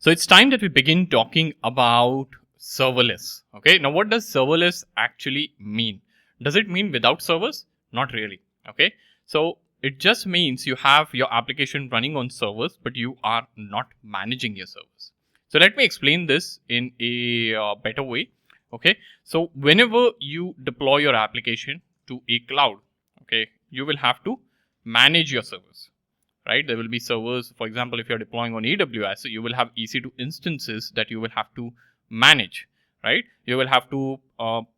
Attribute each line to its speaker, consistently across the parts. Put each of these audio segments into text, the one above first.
Speaker 1: So it's time that we begin talking about serverless. Okay, now what does serverless actually mean? Does it mean without servers? Not really. Okay, so it just means you have your application running on servers, but you are not managing your servers. So let me explain this in a better way. Okay, so whenever you deploy your application to a cloud, okay, you will have to manage your servers, right? There will be servers. For example, if you're deploying on AWS, you will have EC2 instances that you will have to manage, right? You will have to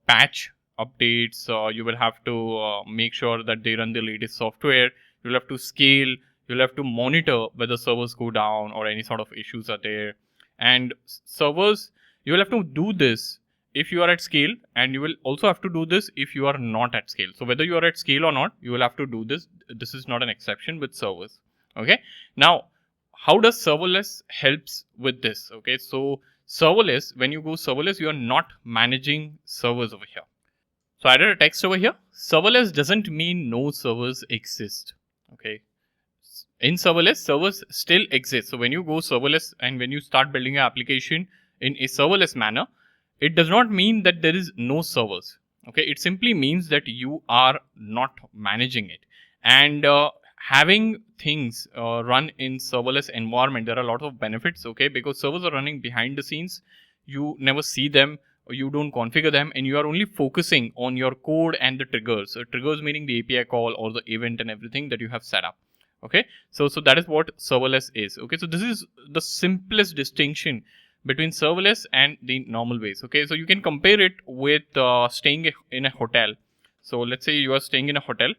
Speaker 1: patch updates. You will have to make sure that they run the latest software. You'll have to scale. You'll have to monitor whether servers go down or any sort of issues are there. And servers, you will have to do this if you are at scale, and you will also have to do this if you are not at scale. So whether you are at scale or not, you will have to do this. This is not an exception with servers. Okay, now how does serverless helps with this? Okay, so serverless, when you go serverless, you are not managing servers over here. So I added a text over here. Serverless doesn't mean no servers exist. Okay, in serverless, servers still exist. So when you go serverless and when you start building your application in a serverless manner, it does not mean that there is no servers. Okay, it simply means that you are not managing it. And having things run in serverless environment, there are a lot of benefits. Okay, because servers are running behind the scenes, you never see them, or you don't configure them, and you are only focusing on your code and the triggers. Triggers meaning the API call or the event and everything that you have set up. Okay, so that is what serverless is. Okay, so this is the simplest distinction between serverless and the normal ways. Okay, so you can compare it with staying in a hotel. So let's say you are staying in a hotel.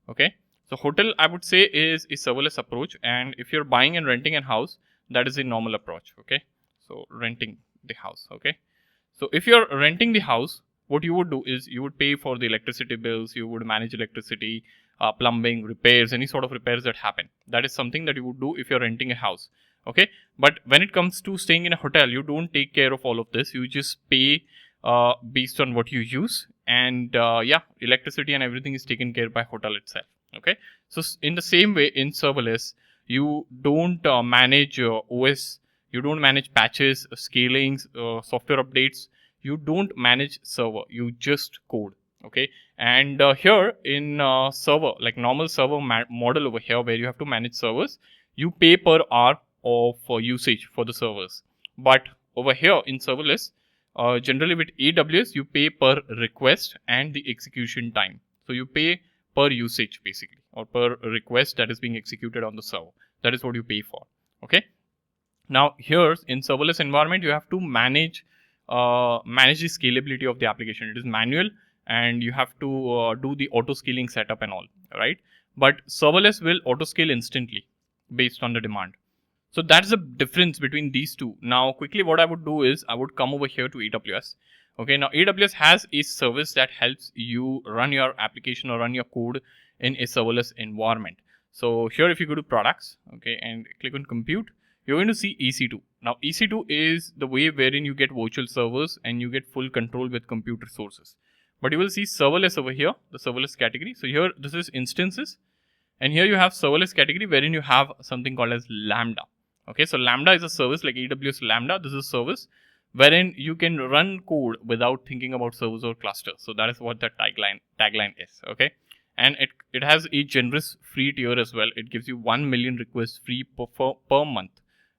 Speaker 1: Okay, so hotel, I would say, is a serverless approach, and if you're buying and renting a house, that is a normal approach. Okay, so renting the house. Okay, so if you're renting the house, what you would do is you would pay for the electricity bills, you would manage electricity, plumbing, repairs, any sort of repairs that happen. That is something that you would do if you're renting a house. Okay, but when it comes to staying in a hotel, you don't take care of all of this. You just pay based on what you use, and yeah, electricity and everything is taken care by hotel itself. Okay, so in the same way, in serverless, you don't manage OS, you don't manage patches, scalings, software updates. You don't manage server, you just code. Okay, and here in server, like normal server model over here, where you have to manage servers, you pay per hour of usage for the servers. But over here in serverless, generally with AWS, you pay per request and the execution time. So you pay per usage basically, or per request that is being executed on the server. That is what you pay for. Okay, now here in serverless environment, you have to manage the scalability of the application. It is manual, and you have to do the auto scaling setup and all, right? But serverless will auto scale instantly based on the demand. So that's the difference between these two. Now quickly, what I would do is I would come over here to AWS. Okay, now AWS has a service that helps you run your application or run your code in a serverless environment. So here, if you go to products, okay, and click on compute, you're going to see EC2. Now EC2 is the way wherein you get virtual servers and you get full control with compute resources. But you will see serverless over here, the serverless category. So here, this is instances, and here you have serverless category wherein you have something called as Lambda. Okay, so Lambda is a service like AWS Lambda. This is a service wherein you can run code without thinking about servers or clusters. So that is what the tagline is. Okay, and it has a generous free tier as well. It gives you 1 million requests free per month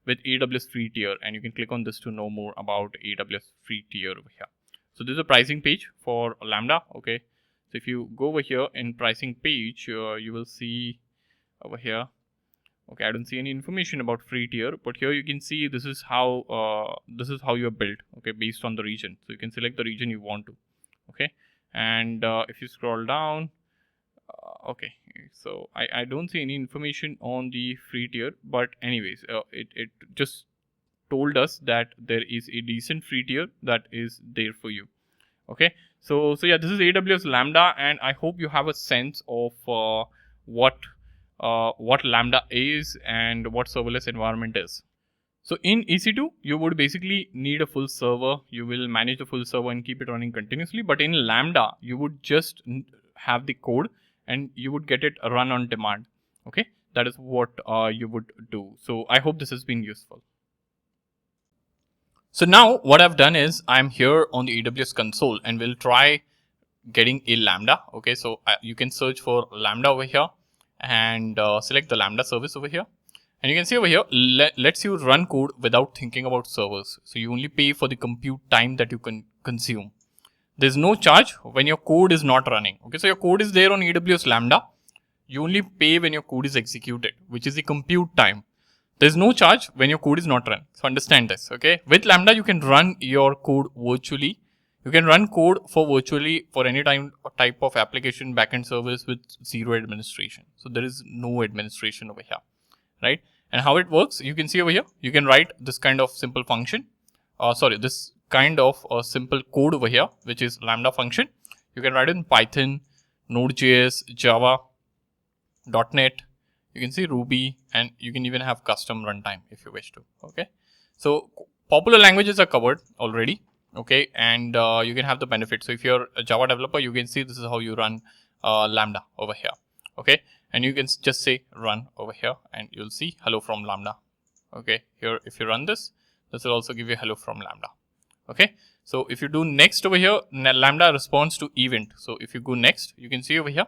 Speaker 1: with AWS free tier, and you can click on this to know more about AWS free tier over here. So this is a pricing page for Lambda. Okay, so if you go over here in pricing page, you will see over here. Okay, I don't see any information about free tier, but here you can see this is how you are built. Okay, based on the region. So you can select the region you want to. Okay, and if you scroll down, okay, so I don't see any information on the free tier, but anyways, it just told us that there is a decent free tier that is there for you. Okay, so yeah, this is AWS Lambda, and I hope you have a sense of what Lambda is and what serverless environment is. So in EC2, you would basically need a full server. You will manage the full server and keep it running continuously. But in Lambda, you would just have the code and you would get it run on demand. Okay, that is what you would do. So I hope this has been useful. So now what I've done is I'm here on the AWS console and we'll try getting a Lambda. Okay, so you can search for Lambda over here and select the Lambda service over here. And you can see over here, lets you run code without thinking about servers. So you only pay for the compute time that you can consume. There's no charge when your code is not running. Okay, so your code is there on AWS Lambda. You only pay when your code is executed, which is the compute time. There's no charge when your code is not run. So understand this, okay? With Lambda, you can run your code virtually. You can run code for virtually for any type of application backend service with zero administration. So there is no administration over here, right? And how it works, you can see over here, you can write this kind of simple function. This kind of simple code over here, which is Lambda function. You can write it in Python, Node.js, Java, .NET, you can see Ruby, and you can even have custom runtime if you wish to. Okay, so popular languages are covered already. Okay, and you can have the benefits. So if you're a Java developer, you can see this is how you run Lambda over here. Okay, and you can just say run over here, and you'll see hello from Lambda. Okay, here if you run this will also give you hello from Lambda. Okay, so if you do next over here, Lambda responds to event. So if you go next, you can see over here,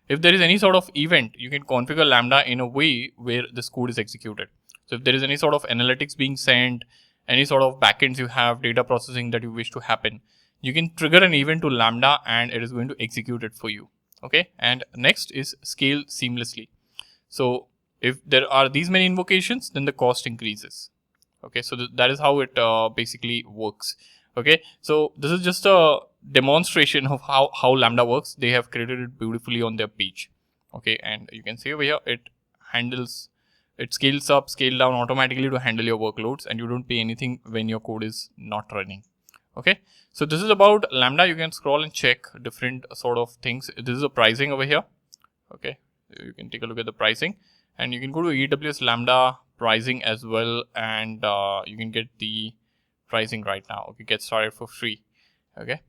Speaker 1: if there is any sort of event, you can configure Lambda in a way where this code is executed. So if there is any sort of analytics being sent, any sort of backends you have, data processing that you wish to happen, you can trigger an event to Lambda and it is going to execute it for you. Okay, and next is scale seamlessly. So if there are these many invocations, then the cost increases. Okay, so that is how it basically works. Okay, so this is just a demonstration of how Lambda works. They have created it beautifully on their page. Okay, and you can see over here, it scales up, scale down automatically to handle your workloads, and you don't pay anything when your code is not running. Okay, so this is about Lambda. You can scroll and check different sort of things. This is a pricing over here. Okay, you can take a look at the pricing, and you can go to AWS Lambda pricing as well, and you can get the pricing right now. Okay, get started for free. Okay,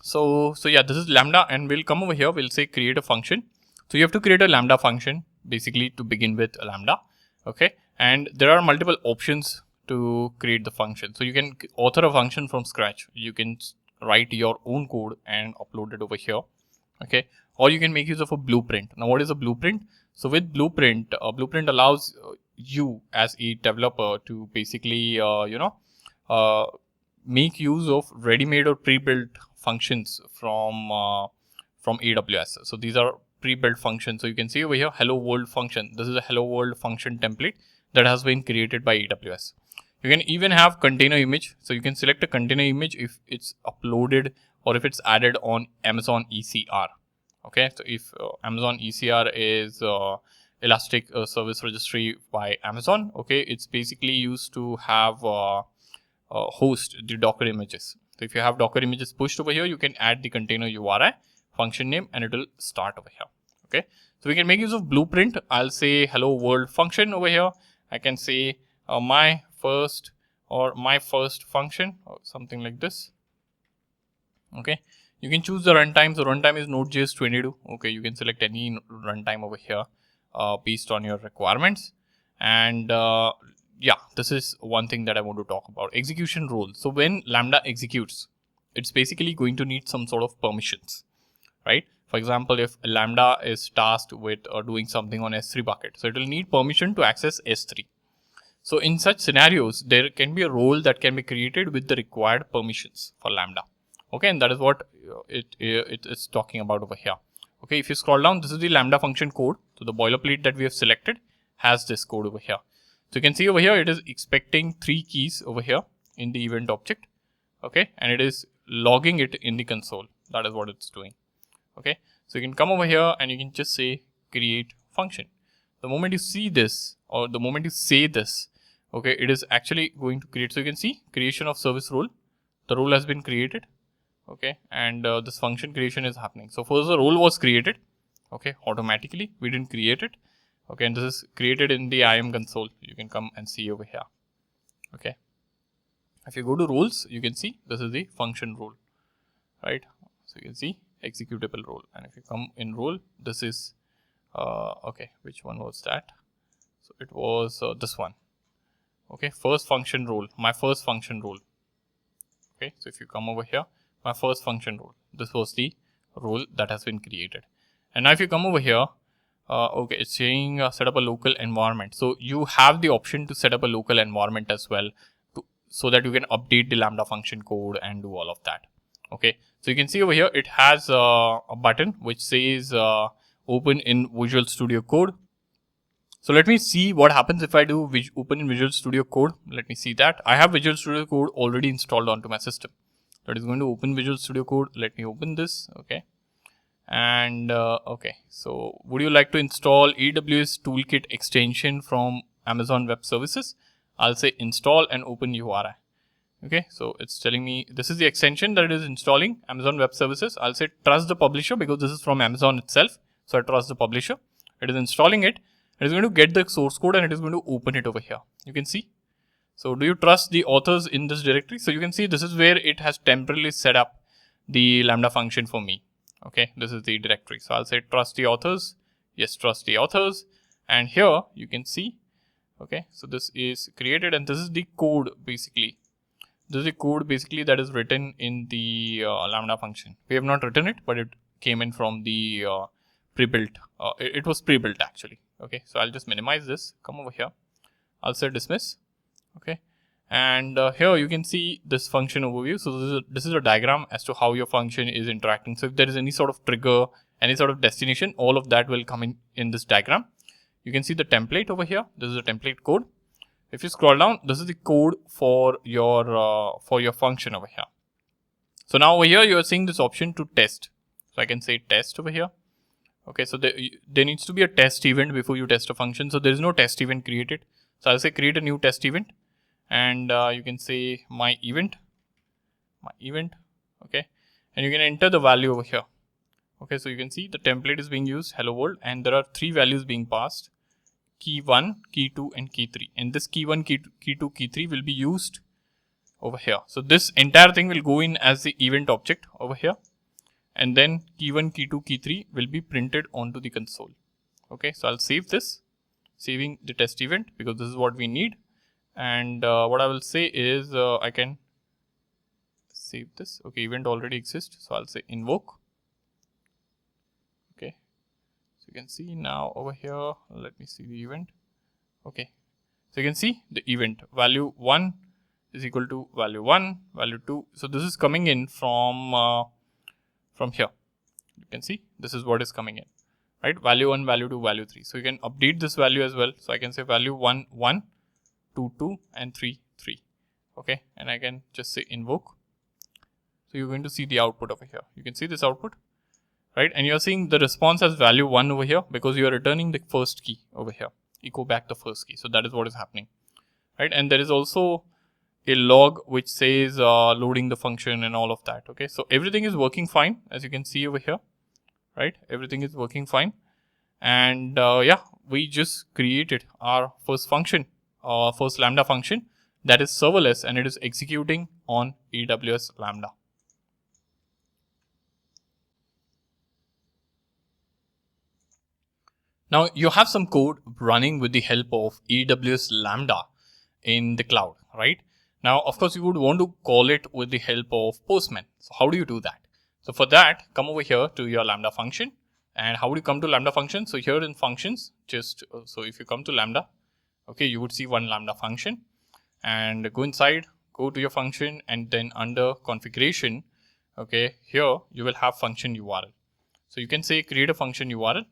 Speaker 1: so yeah, this is Lambda, and we'll come over here. We'll say create a function. So you have to create a Lambda function basically to begin with Lambda. Okay, and there are multiple options to create the function. So you can author a function from scratch. You can write your own code and upload it over here. Okay, or you can make use of a blueprint. Now, what is a blueprint? So with blueprint, blueprint allows you as a developer to basically make use of ready-made or pre-built functions from AWS. So these are pre-built functions. So you can see over here, hello world function. This is a hello world function template that has been created by AWS. You can even have container image. So you can select a container image if it's uploaded or if it's added on Amazon ECR. Okay, so if Amazon ECR is Elastic Service Registry by Amazon, okay, it's basically used to have host the Docker images. So if you have Docker images pushed over here, you can add the container URI, function name, and it will start over here. Okay, so we can make use of blueprint. I'll say hello world function over here. I can say my first function or something like this. Okay, you can choose the runtime. So runtime is Node.js 22. Okay, you can select any runtime over here based on your requirements. And yeah, this is one thing that I want to talk about. Execution role. So when Lambda executes, it's basically going to need some sort of permissions, right? For example, if Lambda is tasked with doing something on S3 bucket, so it will need permission to access S3. So in such scenarios, there can be a role that can be created with the required permissions for Lambda. Okay, and that is what it is talking about over here. Okay, if you scroll down, this is the Lambda function code. So the boilerplate that we have selected has this code over here. So you can see over here, it is expecting 3 keys over here in the event object. Okay, and it is logging it in the console. That is what it's doing. Okay, so you can come over here and you can just say create function. The moment you see this or the moment you say this, okay, it is actually going to create. So you can see creation of service role. The role has been created. Okay, and this function creation is happening. So first the role was created. Okay, automatically we didn't create it. Okay, and this is created in the IAM console. You can come and see over here. Okay, if you go to roles, you can see this is the function role, right? So you can see executable role, and if you come in role, this is okay, which one was that? So it was this one. Okay, first function role, my first function role. Okay, so if you come over here, my first function role, this was the role that has been created. And now if you come over here, okay, it's saying set up a local environment. So you have the option to set up a local environment as well, so that you can update the Lambda function code and do all of that. Okay, so you can see over here, it has a button which says open in Visual Studio Code. So let me see what happens if I do open in Visual Studio Code. Let me see that. I have Visual Studio Code already installed onto my system. That is going to open Visual Studio Code. Let me open this. Okay. And okay, so would you like to install AWS Toolkit extension from Amazon Web Services? I'll say install and open URI. Okay, so it's telling me this is the extension that it is installing, Amazon Web Services. I'll say trust the publisher because this is from Amazon itself. So I trust the publisher. It is installing it. It is going to get the source code and it is going to open it over here. You can see. So do you trust the authors in this directory? So you can see this is where it has temporarily set up the Lambda function for me. Okay, this is the directory. So I'll say trust the authors. Yes, trust the authors. And here you can see, okay, so this is created and this is the code basically. This is the code basically that is written in the Lambda function. We have not written it, but it came in from the pre-built. It was pre-built actually. Okay, so I'll just minimize this. Come over here. I'll say dismiss. Okay. And here you can see this function overview. So this is a diagram as to how your function is interacting. So if there is any sort of trigger, any sort of destination, all of that will come in this diagram. You can see the template over here. This is a template code. If you scroll down, this is the code for your function over here. So now over here you are seeing this option to test. So I can say test over here. Okay, so there needs to be a test event before you test a function. So there is no test event created. So I'll say create a new test event. And you can say my event, okay, and you can enter the value over here. Okay, so you can see the template is being used, hello world, and there are 3 values being passed, key 1, key 2 and key 3, and this key 1, key 2, key 3 will be used over here. So this entire thing will go in as the event object over here, and then key 1, key 2, key 3 will be printed onto the console. Okay, so I'll save this, saving the test event because this is what we need. And what I will say is I can save this. Okay, event already exists. So I'll say invoke. Okay, so you can see now over here, let me see the event. Okay, so you can see the event value 1 is equal to value 1, value 2. So this is coming in from here. You can see this is what is coming in, right? Value 1, value 2, value 3. So you can update this value as well. So I can say value 1, 1. 2, 2 and 3, 3. Okay, and I can just say invoke. So you're going to see the output over here. You can see this output, right? And you're seeing the response as value 1 over here because you are returning the first key over here. Echo back the first key. So that is what is happening, right? And there is also a log which says loading the function and all of that. Okay, so everything is working fine as you can see over here, right? Everything is working fine. And yeah, we just created our first function. First Lambda function that is serverless and it is executing on AWS Lambda. Now you have some code running with the help of AWS Lambda in the cloud, right? Now, of course, you would want to call it with the help of Postman. So how do you do that? So for that, come over here to your Lambda function. And how do you come to Lambda function? So here in functions, so if you come to Lambda, okay, you would see one Lambda function and go inside, go to your function and then under configuration, okay, here you will have function URL. So you can say create a function URL,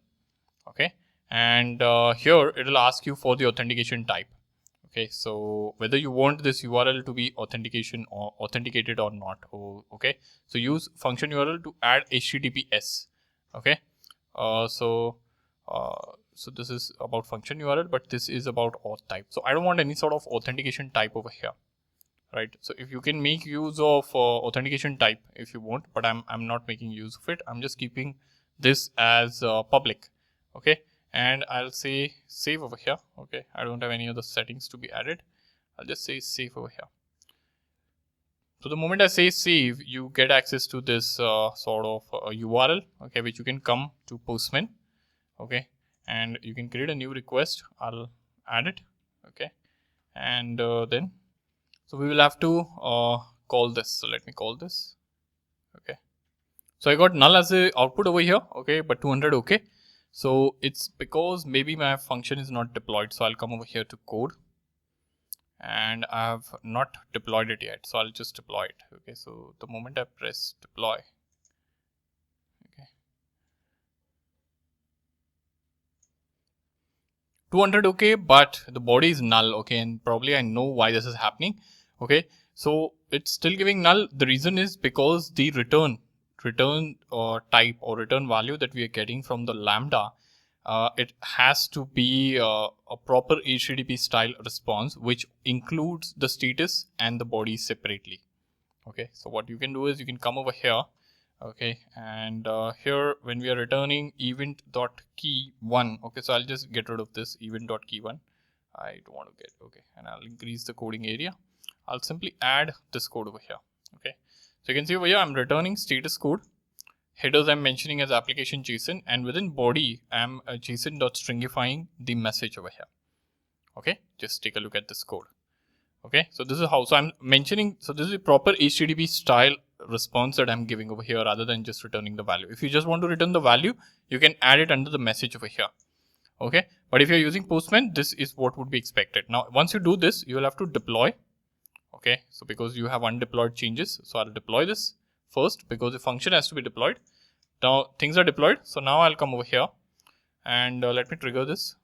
Speaker 1: okay, and here it will ask you for the authentication type. Okay, so whether you want this URL to be authenticated or not. Okay, so use function URL to add HTTPS. Okay, so this is about function URL, but this is about auth type. So I don't want any sort of authentication type over here, right? So if you can make use of authentication type if you want, but I'm not making use of it. I'm just keeping this as public. Okay, and I'll say save over here. Okay, I don't have any other settings to be added. I'll just say save over here. So the moment I say save, you get access to this sort of URL, okay, which you can come to Postman, okay, and you can create a new request. I'll add it, okay, and then so we will have to call this. So let me call this. Okay. So I got null as a output over here. Okay, but 200. Okay. So it's because maybe my function is not deployed. So I'll come over here to code, and I have not deployed it yet. So I'll just deploy it. Okay. So the moment I press deploy. Okay. 200. Okay, but the body is null. Okay, and probably I know why this is happening. Okay, so it's still giving null. The reason is because the return type or return value that we are getting from the Lambda, it has to be a proper HTTP style response, which includes the status and the body separately. Okay, so what you can do is you can come over here. Okay, and here when we are returning event.key1, okay, so I'll just get rid of this event.key1. I don't want to get, okay, and I'll increase the coding area. I'll simply add this code over here. Okay, so you can see over here I'm returning status code. Headers I'm mentioning as application JSON, and within body I'm JSON.stringifying the message over here. Okay, just take a look at this code. Okay, so this is how, so I'm mentioning, so this is a proper HTTP style response that I'm giving over here rather than just returning the value. If you just want to return the value, you can add it under the message over here. Okay, but if you're using Postman, this is what would be expected. Now, once you do this, you will have to deploy. Okay, so because you have undeployed changes, so I'll deploy this first because the function has to be deployed. Now things are deployed. So now I'll come over here and let me trigger this.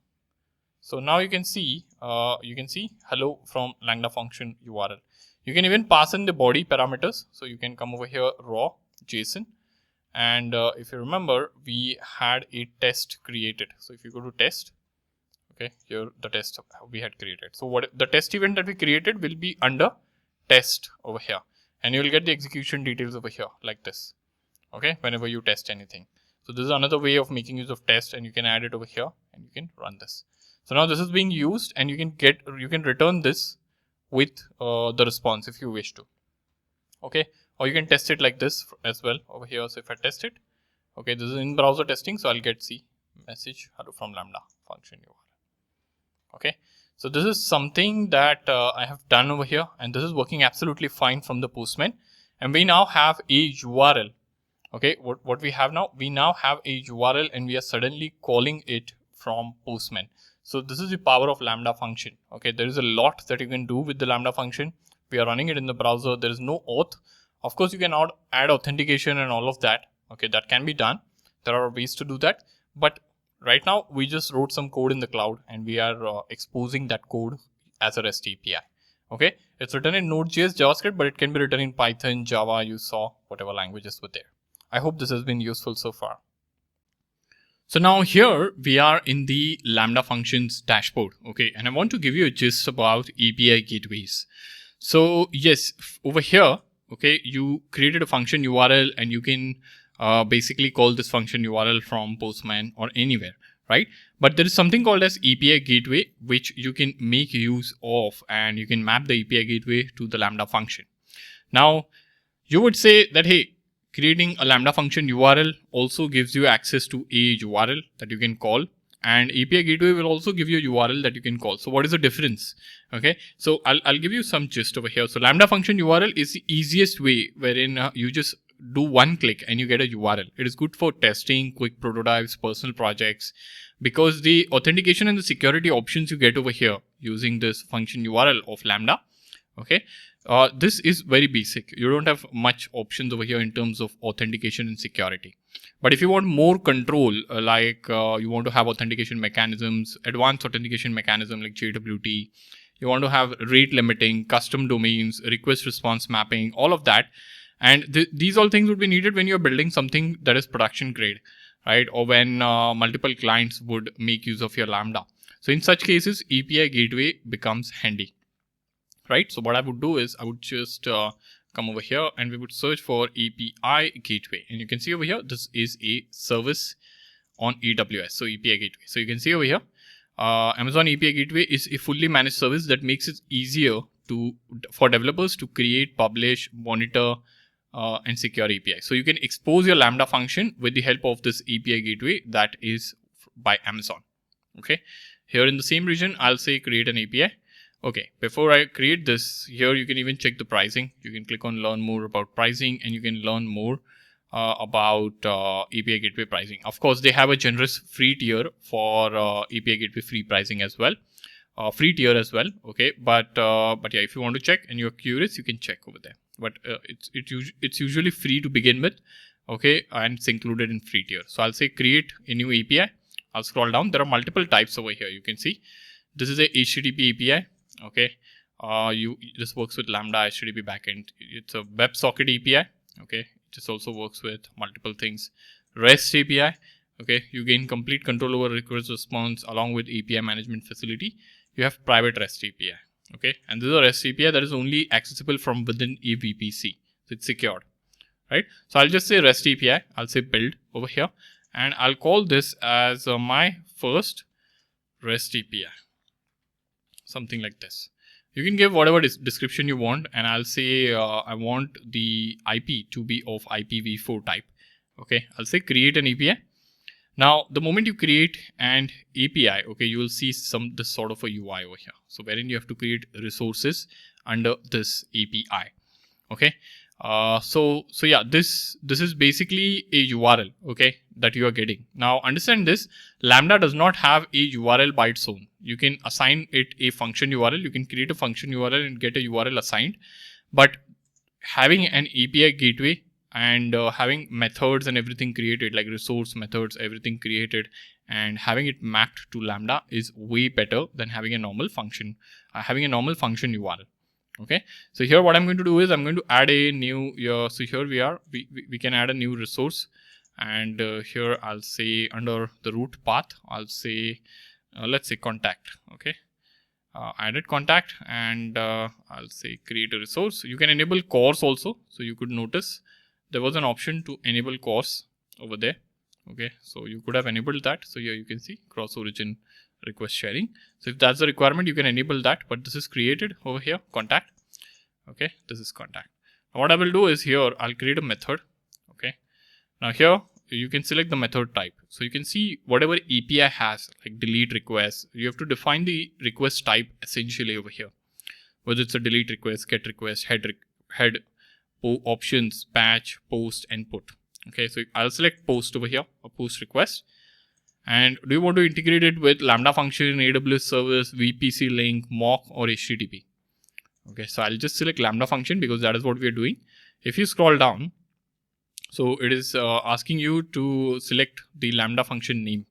Speaker 1: So now you can see hello from Lambda function URL. You can even pass in the body parameters. So you can come over here raw JSON, and if you remember, we had a test created. So if you go to test, okay, here the test we had created. So what the test event that we created will be under test over here, and you will get the execution details over here like this. Okay, whenever you test anything. So this is another way of making use of test, and you can add it over here and you can run this. So now this is being used, and you can return this with the response if you wish to. Okay, or you can test it like this as well over here. So if I test it, okay, this is in browser testing, so I'll get C message hello from Lambda function URL. Okay, so this is something that I have done over here, and this is working absolutely fine from the Postman. And we now have a URL. Okay, what we have now, we now have a URL, and we are suddenly calling it from Postman. So this is the power of Lambda function. Okay, there is a lot that you can do with the Lambda function. We are running it in the browser. There is no auth. Of course, you can add authentication and all of that. Okay, that can be done. There are ways to do that. But right now, we just wrote some code in the cloud, and we are exposing that code as a REST API. Okay, it's written in Node.js, JavaScript, but it can be written in Python, Java, you saw whatever languages were there. I hope this has been useful so far. So now here we are in the Lambda functions dashboard. Okay, and I want to give you a gist about API gateways. So yes, over here, okay, you created a function URL, and you can basically call this function URL from Postman or anywhere, right? But there is something called as API gateway, which you can make use of, and you can map the API gateway to the Lambda function. Now, you would say that, hey, creating a Lambda function URL also gives you access to a URL that you can call, and API gateway will also give you a URL that you can call. So what is the difference? Okay, so I'll give you some gist over here. So Lambda function URL is the easiest way wherein you just do one click and you get a URL. It is good for testing, quick prototypes, personal projects, because the authentication and the security options you get over here using this function URL of Lambda. Okay, this is very basic. You don't have much options over here in terms of authentication and security. But if you want more control, like you want to have authentication mechanisms, advanced authentication mechanism like JWT, you want to have rate limiting, custom domains, request response mapping, all of that. And these all things would be needed when you're building something that is production grade, right? Or when multiple clients would make use of your Lambda. So in such cases, API gateway becomes handy. Right, so what I would do is I would just come over here and we would search for API gateway, and you can see over here this is a service on AWS, so API gateway. So you can see over here Amazon API gateway is a fully managed service that makes it easier for developers to create, publish, monitor and secure API. So you can expose your Lambda function with the help of this API gateway that is by Amazon. Okay, here in the same region I'll say create an API. Okay, before I create this, here you can even check the pricing. You can click on learn more about pricing, and you can learn more about API gateway pricing. Of course, they have a generous free tier for API gateway free pricing as well. Free tier as well. Okay, but yeah, if you want to check and you're curious, you can check over there. But it's usually free to begin with. Okay, and it's included in free tier. So I'll say create a new API. I'll scroll down. There are multiple types over here. You can see this is a HTTP API. Okay, this works with Lambda HTTP backend. It's a WebSocket API. Okay, this also works with multiple things. REST API. Okay, you gain complete control over request response along with API management facility. You have private REST API. Okay, and this is a REST API that is only accessible from within a VPC. So it's secured, right? So I'll just say REST API. I'll say build over here, and I'll call this as my first REST API. Something like this. You can give whatever description you want, and I'll say I want the IP to be of IPv4 type. Okay, I'll say create an API. Now, the moment you create an API, okay, you will see this sort of a UI over here. So wherein you have to create resources under this API. Okay. So yeah, this is basically a URL, okay, that you are getting. Now understand this, Lambda does not have a URL by its own. You can assign it a function URL. You can create a function URL and get a URL assigned. But having an API gateway and having methods and everything created, like resource methods, everything created, and having it mapped to Lambda is way better than having a normal function, URL. Okay, so here what I'm going to do is I'm going to add a new, so here we can add a new resource, and here I'll say under the root path, I'll say, let's say contact. Okay, added contact, and I'll say create a resource. You can enable CORS also. So you could notice there was an option to enable CORS over there. Okay, so you could have enabled that. So here you can see cross origin request sharing. So if that's the requirement, you can enable that, but this is created over here, contact. Okay, this is contact. Now what I will do is here, I'll create a method. Okay, now here you can select the method type. So you can see whatever API has, like delete request, you have to define the request type essentially over here. Whether it's a delete request, get request, head options, patch, post, and put. Okay, so I'll select post over here, a post request. And do you want to integrate it with Lambda function, AWS service, VPC link, mock, or HTTP? Okay, so I'll just select Lambda function because that is what we are doing. If you scroll down, so it is asking you to select the Lambda function name.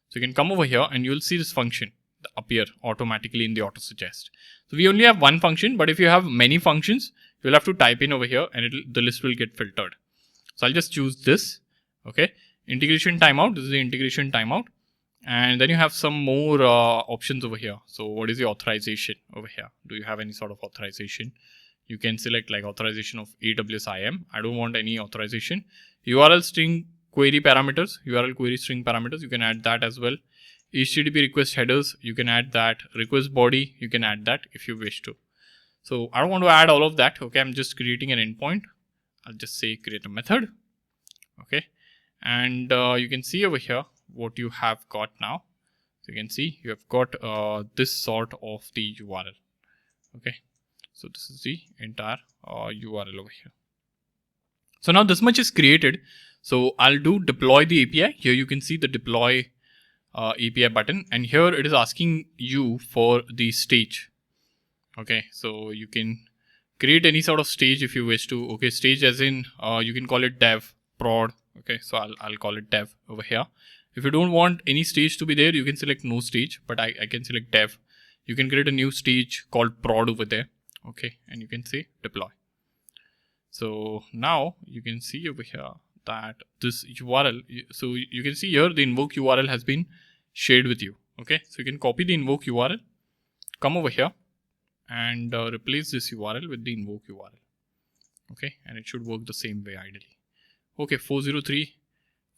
Speaker 1: So you can come over here and you'll see this function appear automatically in the auto suggest. So we only have one function, but if you have many functions, you'll have to type in over here and the list will get filtered. So I'll just choose this. Okay. Integration timeout. This is the integration timeout. And then you have some more options over here. So what is the authorization over here? Do you have any sort of authorization? You can select like authorization of AWS IAM. I don't want any authorization. URL string query parameters, URL query string parameters. You can add that as well. HTTP request headers. You can add that. Request body. You can add that if you wish to. So I don't want to add all of that. Okay. I'm just creating an endpoint. I'll just say create a method. Okay. And you can see over here what you have got now. So you can see you have got this sort of the URL. Okay. So this is the entire URL over here. So now this much is created. So I'll do deploy the API. Here you can see the deploy API button, and here it is asking you for the stage. Okay. So you can create any sort of stage if you wish to. Okay. Stage as in you can call it dev, prod. Okay. So I'll call it dev over here. If you don't want any stage to be there, you can select no stage, but I can select dev. You can create a new stage called prod over there. Okay. And you can say deploy. So now you can see over here that this URL, so you can see here the invoke URL has been shared with you. Okay. So you can copy the invoke URL, come over here and replace this URL with the invoke URL. Okay. And it should work the same way ideally. Okay. 403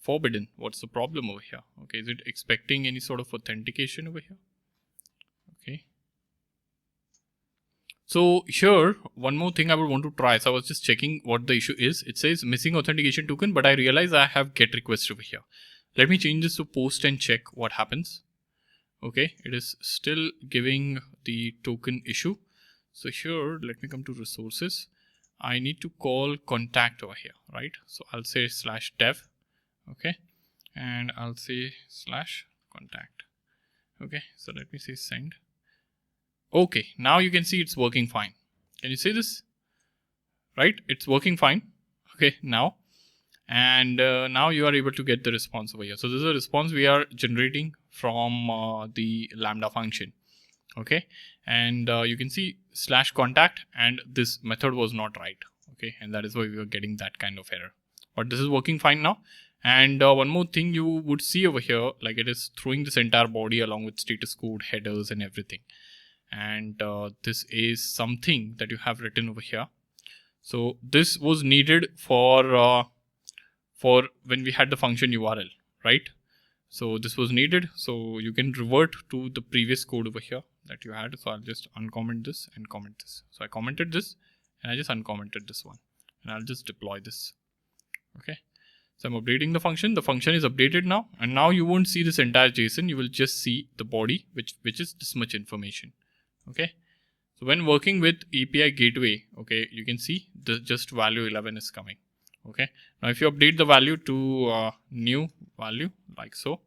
Speaker 1: forbidden. What's the problem over here? Okay. Is it expecting any sort of authentication over here? Okay. So here, one more thing I would want to try. So I was just checking what the issue is. It says missing authentication token, but I realize I have get request over here. Let me change this to post and check what happens. Okay, it is still giving the token issue. So here, let me come to resources. I need to call contact over here, right? So I'll say /dev, okay, and I'll say /contact. Okay, so let me say send. Okay, now you can see it's working fine. Can you see this? Right, it's working fine. Okay, now, and now you are able to get the response over here. So this is a response we are generating from the Lambda function. Okay, and you can see /contact, and this method was not right. Okay, and that is why we were getting that kind of error. But this is working fine now. And one more thing you would see over here, like it is throwing this entire body along with status code, headers, and everything. And this is something that you have written over here. So this was needed for when we had the function URL, right? So this was needed. So you can revert to the previous code over here that you had. So I'll just uncomment this and comment this. So I commented this and I just uncommented this one, and I'll just deploy this. Okay. So I'm updating the function. The function is updated now, and now you won't see this entire JSON. You will just see the body, which is this much information. Okay. So when working with API gateway, okay, you can see the just value 11 is coming. Okay. Now if you update the value to new value like so,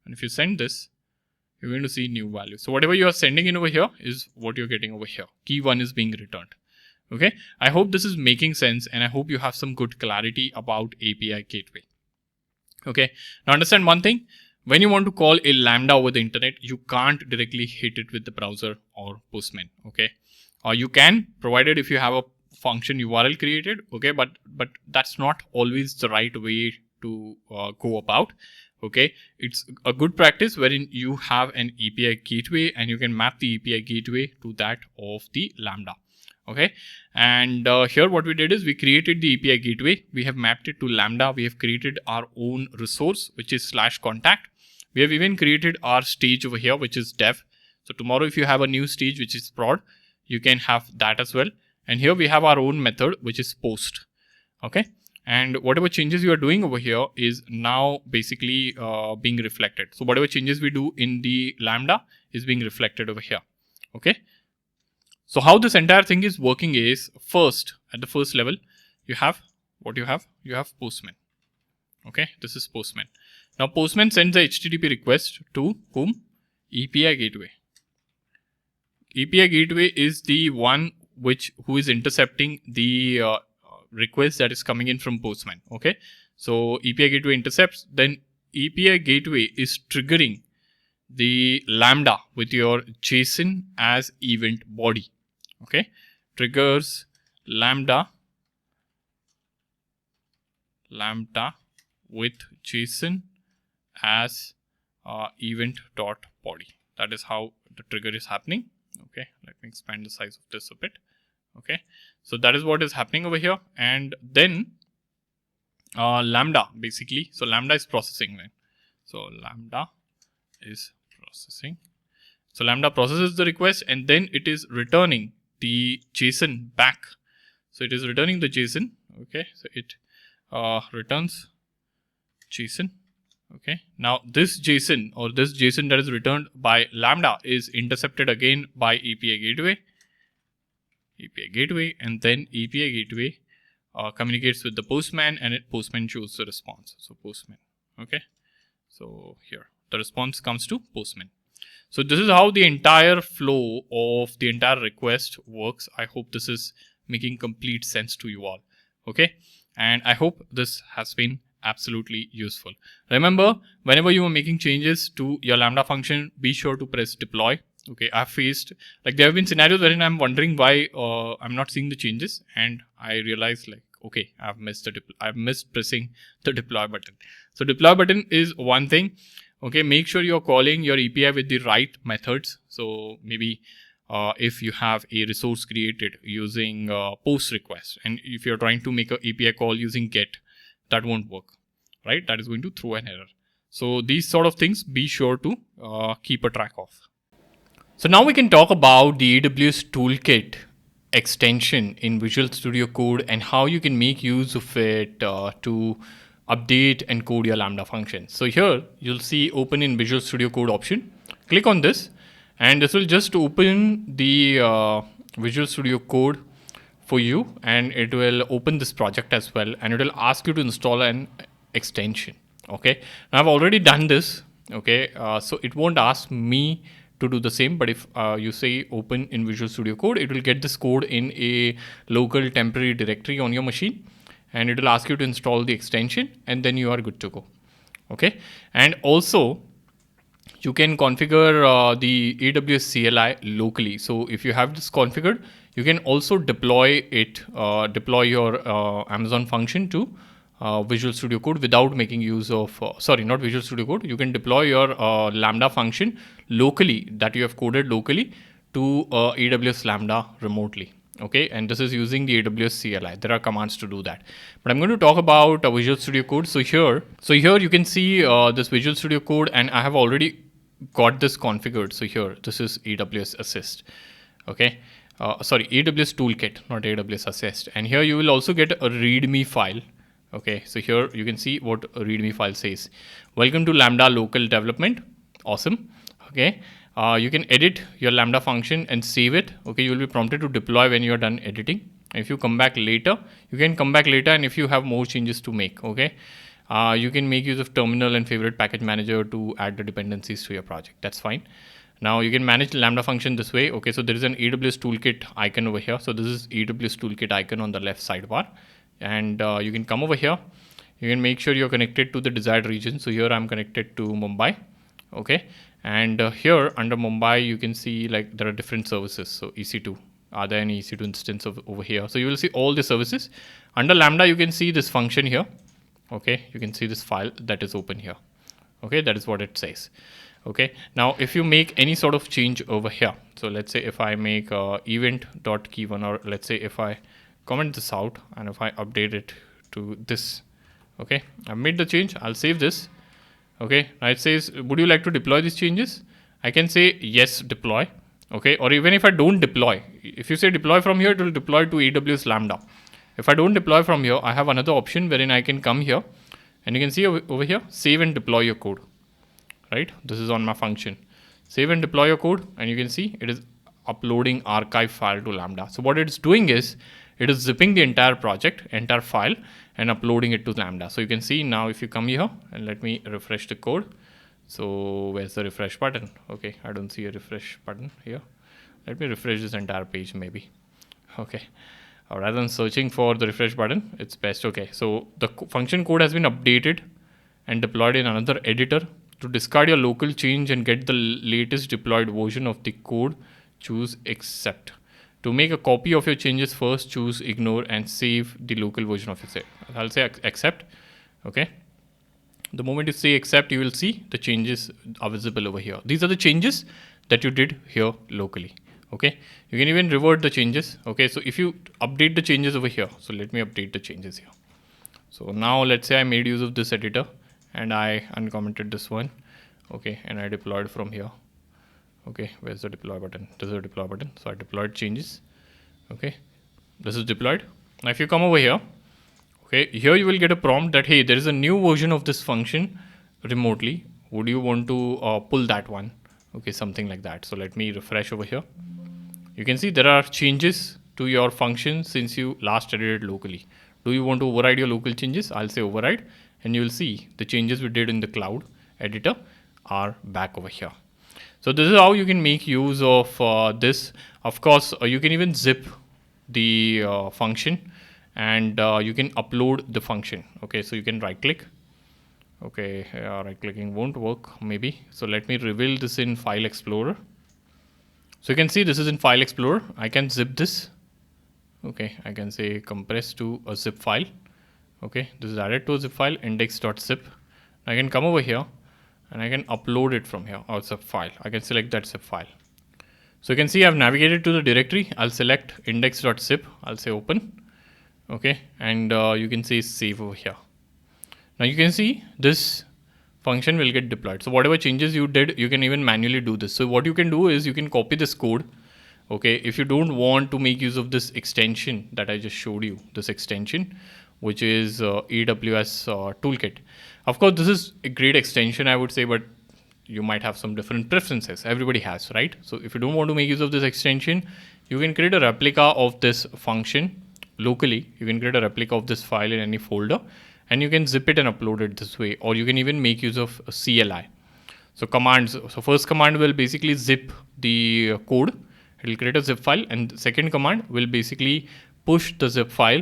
Speaker 1: and if you send this, you're going to see new value. So whatever you are sending in over here is what you're getting over here. Key 1 is being returned. Okay. I hope this is making sense, and I hope you have some good clarity about API gateway. Okay. Now understand one thing. When you want to call a Lambda over the internet, you can't directly hit it with the browser or Postman. Okay. Or you can, provided if you have a function URL created. Okay. But that's not always the right way to go about. Okay. It's a good practice wherein you have an API gateway and you can map the API gateway to that of the Lambda. Okay, and here what we did is we created the API gateway. We have mapped it to Lambda. We have created our own resource, which is /contact. We have even created our stage over here, which is dev. So tomorrow, if you have a new stage, which is prod, you can have that as well. And here we have our own method, which is post. Okay, and whatever changes you are doing over here is now basically being reflected. So whatever changes we do in the Lambda is being reflected over here. Okay. So how this entire thing is working is, first, at the first level, you have what you have Postman. Okay, this is Postman. Now Postman sends a HTTP request to whom? API gateway. API gateway is the one who is intercepting the request that is coming in from Postman. Okay, so API gateway intercepts, then API gateway is triggering the Lambda with your JSON as event body. Okay, triggers Lambda with JSON as event.body. That is how the trigger is happening. Okay, let me expand the size of this a bit. Okay, so that is what is happening over here. And then Lambda basically, so Lambda is processing then. So Lambda is processing. So Lambda processes the request and then it is returning the JSON back. So it is returning the JSON. Okay, so it returns JSON. Okay, now this JSON or this JSON that is returned by Lambda is intercepted again by API gateway, and then API gateway communicates with the Postman, and Postman chooses the response. So Postman. Okay, so here the response comes to Postman. So this is how the entire flow of the entire request works. I hope this is making complete sense to you all. Okay, and I hope this has been absolutely useful. Remember, whenever you are making changes to your Lambda function, be sure to press deploy. Okay, I've faced, like, there have been scenarios wherein I'm wondering why I'm not seeing the changes, and I realized, like, okay, I've missed pressing the deploy button. So deploy button is one thing. Okay, make sure you're calling your API with the right methods. So maybe if you have a resource created using post request, and if you're trying to make an API call using get, that won't work, right? That is going to throw an error. So these sort of things, be sure to keep a track of. So now we can talk about the AWS Toolkit extension in Visual Studio Code and how you can make use of it to update and code your Lambda function. So here you'll see open in Visual Studio Code option. Click on this, and this will just open the Visual Studio Code for you, and it will open this project as well, and it will ask you to install an extension. Okay, now I've already done this. Okay, so it won't ask me to do the same, but if you say open in Visual Studio Code, it will get this code in a local temporary directory on your machine, and it will ask you to install the extension, and then you are good to go. Okay, and also you can configure the AWS CLI locally. So if you have this configured, you can also deploy it, deploy your Amazon function to Visual Studio Code without making use of, not Visual Studio Code. You can deploy your Lambda function locally that you have coded locally to AWS Lambda remotely. Okay, and this is using the AWS CLI. There are commands to do that, but I'm going to talk about Visual Studio Code. So here you can see this Visual Studio Code, and I have already got this configured. So here, this is AWS Assist. Okay, AWS Toolkit, not AWS Assist. And here you will also get a README file. Okay, so here you can see what a README file says. Welcome to Lambda local development. Awesome. Okay. You can edit your Lambda function and save it. Okay, you will be prompted to deploy when you are done editing. If you come back later, you can come back later, and if you have more changes to make, okay, you can make use of terminal and favorite package manager to add the dependencies to your project. That's fine. Now you can manage the Lambda function this way. Okay, so there is an AWS Toolkit icon over here. So this is AWS Toolkit icon on the left sidebar, and you can come over here. You can make sure you're connected to the desired region. So here I'm connected to Mumbai. Okay, and here under Mumbai you can see like there are different services. So EC2, are there any EC2 instance over here? So you will see all the services. Under Lambda you can see this function here. Okay, you can see this file that is open here. Okay, that is what it says. Okay, now if you make any sort of change over here, so let's say if I make event.key1, or let's say if I comment this out and if I update it to this, okay, I've made the change, I'll save this. Okay, now it says, would you like to deploy these changes? I can say yes, deploy. Okay, or even if I don't deploy, if you say deploy from here, it will deploy to AWS Lambda. If I don't deploy from here, I have another option wherein I can come here, and you can see over here, save and deploy your code. Right, this is on my function. Save and deploy your code, and you can see it is uploading archive file to Lambda. So what it's doing is, it is zipping the entire project, entire file, and uploading it to Lambda. So you can see now if you come here, and let me refresh the code. So where's the refresh button? Okay, I don't see a refresh button here. Let me refresh this entire page maybe. Okay, rather than searching for the refresh button, it's best. Okay, so the function code has been updated and deployed in another editor. To discard your local change and get the latest deployed version of the code, choose accept. To make a copy of your changes, first choose ignore and save the local version of it. I'll say accept. Okay. The moment you say accept, you will see the changes are visible over here. These are the changes that you did here locally. Okay. You can even revert the changes. Okay. So if you update the changes over here, so let me update the changes here. So now let's say I made use of this editor, and I uncommented this one. Okay, and I deployed from here. Okay, where's the deploy button? This is the deploy button. So I deployed changes. Okay, this is deployed. Now if you come over here, okay, here you will get a prompt that, hey, there is a new version of this function remotely. Would you want to pull that one? Okay, something like that. So let me refresh over here. You can see there are changes to your function since you last edited locally. Do you want to override your local changes? I'll say override. And you will see the changes we did in the cloud editor are back over here. So this is how you can make use of this. Of course, you can even zip the function, and you can upload the function. Okay, so you can right click. Okay, right clicking won't work maybe. So let me reveal this in File Explorer. So you can see this is in File Explorer. I can zip this. Okay, I can say compress to a zip file. Okay, this is added to a zip file, index.zip. I can come over here and I can upload it from here, or zip file. I can select that zip file. So you can see I've navigated to the directory. I'll select index.zip. I'll say open. Okay, and you can say save over here. Now you can see this function will get deployed. So whatever changes you did, you can even manually do this. So what you can do is you can copy this code. Okay, if you don't want to make use of this extension that I just showed you, this extension, which is AWS Toolkit. Of course, this is a great extension, I would say, but you might have some different preferences. Everybody has, right? So if you don't want to make use of this extension, you can create a replica of this function locally. You can create a replica of this file in any folder, and you can zip it and upload it this way, or you can even make use of CLI. So commands, so first command will basically zip the code. It will create a zip file, and second command will basically push the zip file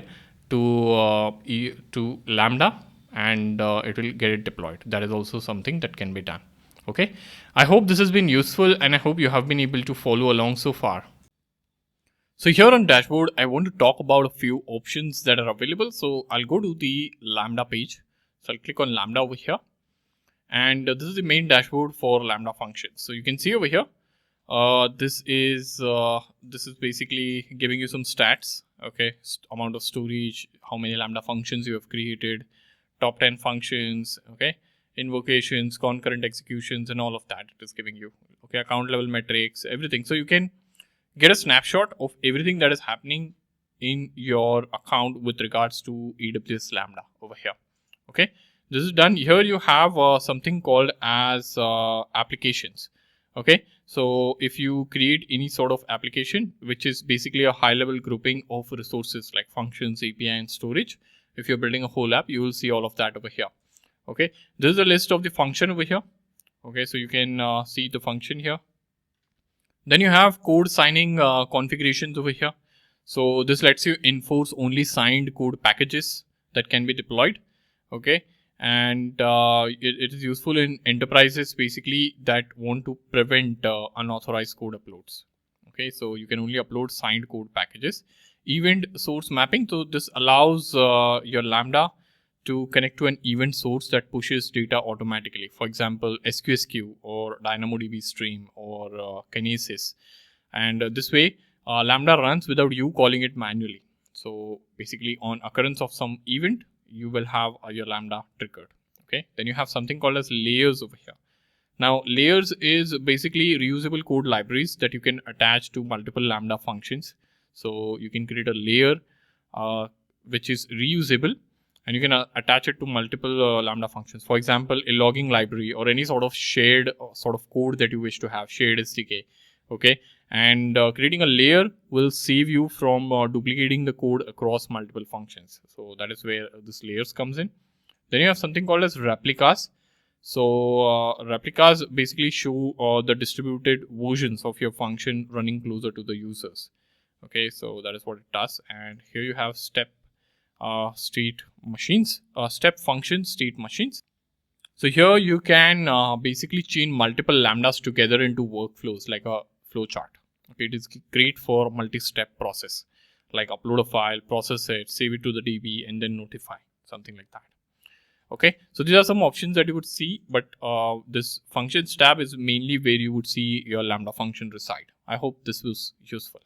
Speaker 1: to Lambda, and it will get it deployed. That is also something that can be done. Okay, I hope this has been useful, and I hope you have been able to follow along so far. So here on dashboard, I want to talk about a few options that are available. So I'll go to the Lambda page. So I'll click on Lambda over here. And this is the main dashboard for Lambda functions. So you can see over here, this is basically giving you some stats. Okay, amount of storage, how many Lambda functions you have created, top 10 functions, okay, invocations, concurrent executions, and all of that it is giving you. Okay, account level metrics, everything. So you can get a snapshot of everything that is happening in your account with regards to AWS Lambda over here. Okay. This is done. Here you have something called as applications. Okay, so if you create any sort of application, which is basically a high level grouping of resources like functions, API, and storage. If you're building a whole app, you will see all of that over here. Okay, this is a list of the function over here. Okay, so you can see the function here. Then you have code signing configurations over here. So this lets you enforce only signed code packages that can be deployed. Okay. And it is useful in enterprises basically that want to prevent unauthorized code uploads. Okay, so you can only upload signed code packages. Event source mapping. So this allows your Lambda to connect to an event source that pushes data automatically. For example, SQSQ or DynamoDB stream or Kinesis. And this way, Lambda runs without you calling it manually. So basically, on occurrence of some event, you will have your Lambda triggered. Okay, then you have something called as layers over here. Now layers is basically reusable code libraries that you can attach to multiple Lambda functions. So you can create a layer which is reusable, and you can attach it to multiple Lambda functions. For example, a logging library or any sort of shared sort of code that you wish to have, shared SDK. Okay, and creating a layer will save you from duplicating the code across multiple functions. So that is where this layers comes in. Then you have something called as replicas. So replicas basically show the distributed versions of your function running closer to the users. Okay, so that is what it does. And here you have step state machines, step function state machines. So here you can basically chain multiple Lambdas together into workflows like a flowchart. Okay, it is great for multi-step process, like upload a file, process it, save it to the DB, and then notify, something like that. Okay, so these are some options that you would see, but this functions tab is mainly where you would see your Lambda function reside. I hope this was useful.